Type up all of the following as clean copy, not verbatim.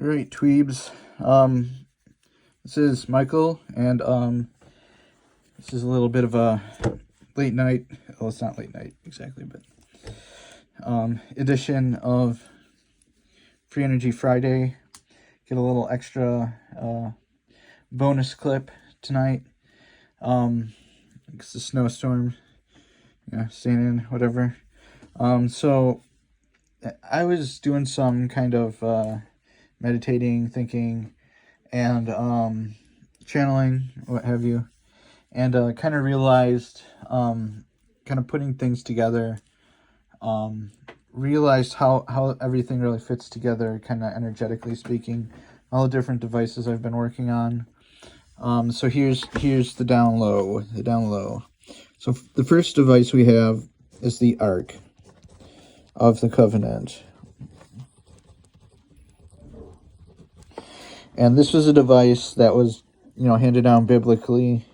Alright, Tweebs. This is Michael, and this is a little bit of a late night. Well, it's not late night exactly, but edition of Free Energy Friday. Get a little extra bonus clip tonight. It's a snowstorm. Yeah, staying in, whatever. So I was doing some kind of meditating, thinking, and channeling, what have you, and kind of realized, kind of putting things together, realized how everything really fits together, kind of energetically speaking, all the different devices I've been working on. So here's the down low. So the first device we have is the Ark of the Covenant. And this was a device that was, handed down biblically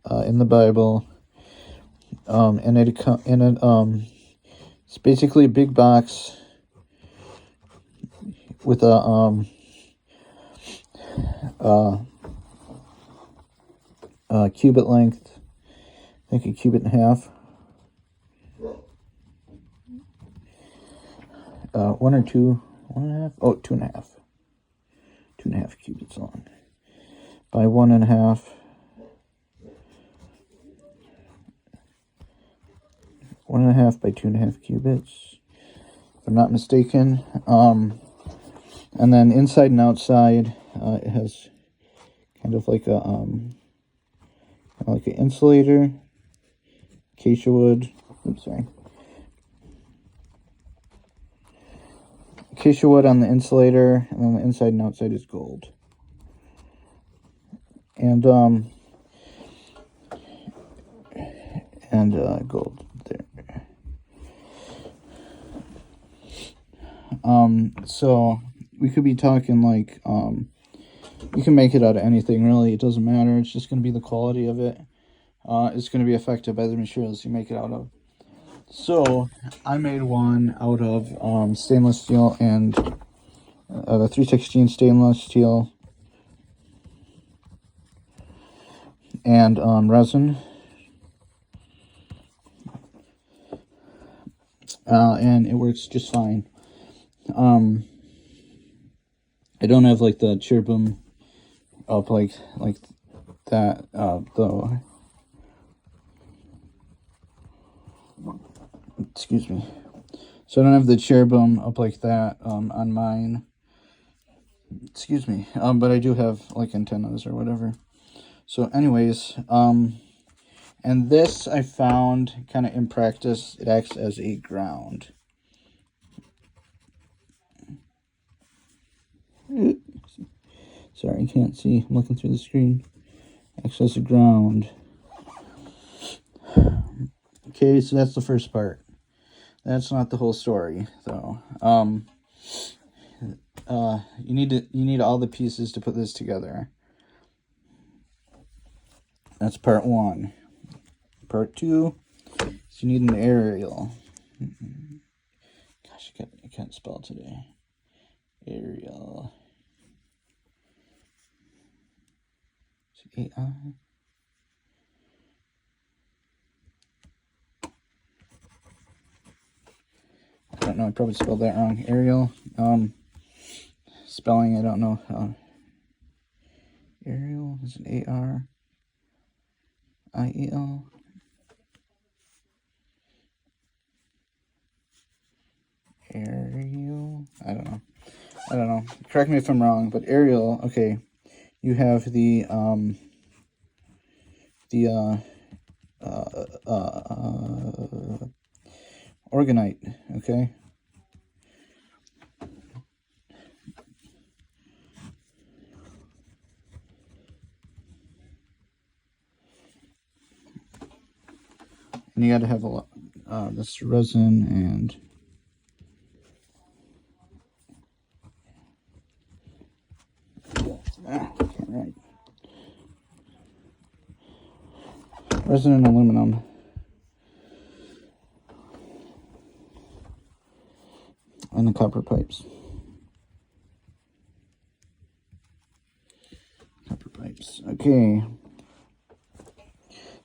in the Bible. And it's basically a big box with a cubit length, I think a cubit and a half. One or two. 1.5? Oh, 2.5. 2.5 cubits long. By 1.5. 1.5 by 2.5 cubits, if I'm not mistaken. And then inside and outside, it has kind of like an insulator, acacia wood. Oops, sorry. Acacia wood on the insulator, and then the inside and outside is gold. And gold there. So we could be talking like, you can make it out of anything, really. It doesn't matter. It's just going to be the quality of it. It's going to be affected by the materials you make it out of. So I made one out of stainless steel and the 316 stainless steel and resin. And it works just fine. I don't have like the cherubim up like that though. Excuse me. So I don't have the cherubim up like that on mine. Excuse me. But I do have like antennas or whatever. So anyways, and this I found kind of in practice, it acts as a ground. Sorry, I can't see. I'm looking through the screen. Acts as a ground. Okay, so that's the first part. That's not the whole story, though. You need all the pieces to put this together. That's part one. Part two is you need an aerial. Gosh, I can't spell today. Aerial. Is it A-I? I don't know, I probably spelled that wrong. Aerial. Spelling, I don't know. Aerial is an A-R-I-E-L. Aerial. I don't know. Correct me if I'm wrong, but aerial. Okay, you have the organite. Okay. And you got to have a lot. This resin and can't write. Resin and aluminum. and the copper pipes. Copper pipes. Okay.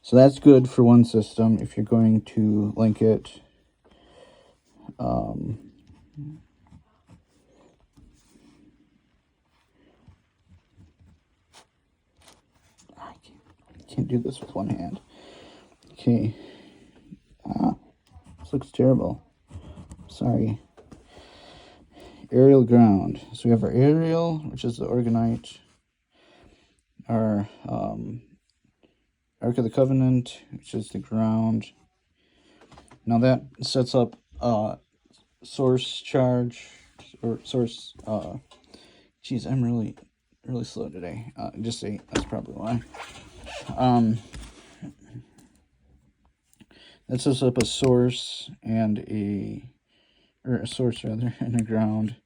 So that's good for one system. If you're going to link it, I can't do this with one hand. Okay. This looks terrible. Sorry. Aerial ground. So we have our aerial, which is the organite. Our Ark of the Covenant, which is the ground. Now that sets up source charge, or source, geez, I'm really slow today. Just 8, that's probably why. That sets up a source and or a source rather, and a ground,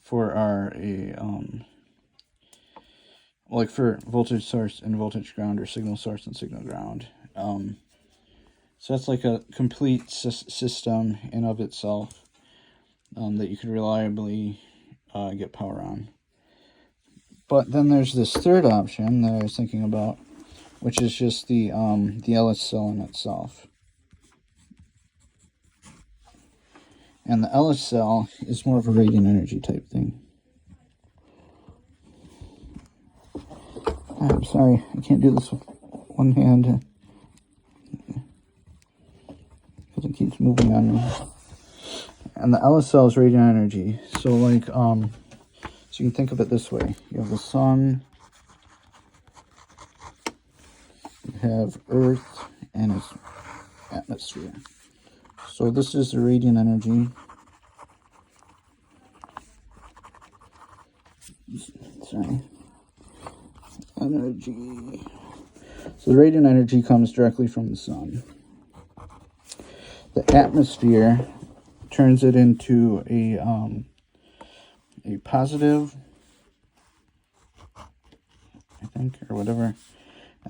for our, like for voltage source and voltage ground, or signal source and signal ground. So that's like a complete system in of itself, that you could reliably get power on. But then there's this third option that I was thinking about, which is just the LS cell in itself. And the LS cell is more of a radiant energy type thing. I'm sorry, I can't do this with one hand because it keeps moving on me. And the LS cell is radiant energy. So like, so you can think of it this way. You have the sun, you have Earth, and its atmosphere. So this is the radiant energy. Sorry. Energy. So the radiant energy comes directly from the sun. The atmosphere turns it into a positive, I think, or whatever,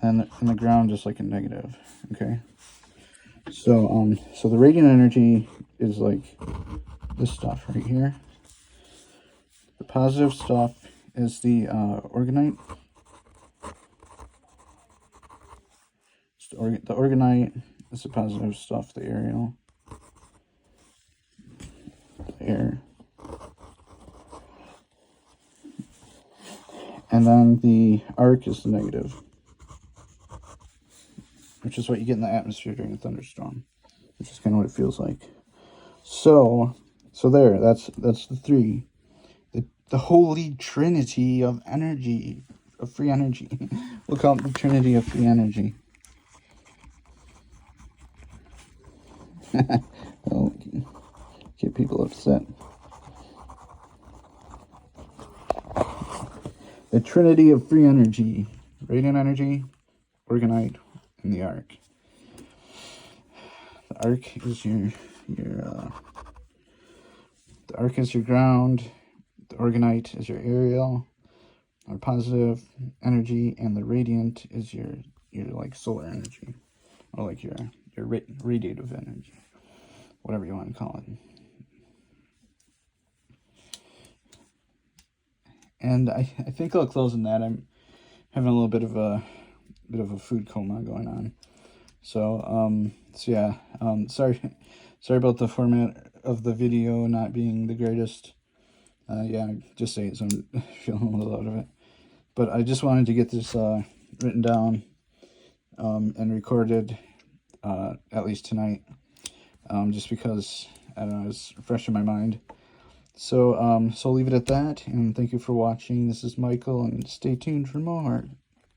and the ground is like a negative. Okay. So so the radiant energy is like this stuff right here. The positive stuff is the organite. The organite is the positive stuff, the aerial, the air. And then the arc is the negative, which is what you get in the atmosphere during a thunderstorm, which is kind of what it feels like. So there, that's the three. The holy trinity of energy, of free energy. We'll call it the trinity of free energy. Well, get people upset. The trinity of free energy: radiant energy, organite, and the arc. The arc is your the arc is your ground. The organite is your aerial, or positive energy, and the radiant is your like solar energy, or like your radiative energy, whatever you want to call it. And I think I'll close on that. I'm having a little bit of a food coma going on. So yeah. Sorry about the format of the video not being the greatest. Yeah, just say it, so I'm feeling a little out of it. But I just wanted to get this written down and recorded, at least tonight, just because, I don't know, it's fresh in my mind. So I'll leave it at that, and thank you for watching. This is Michael, and stay tuned for more.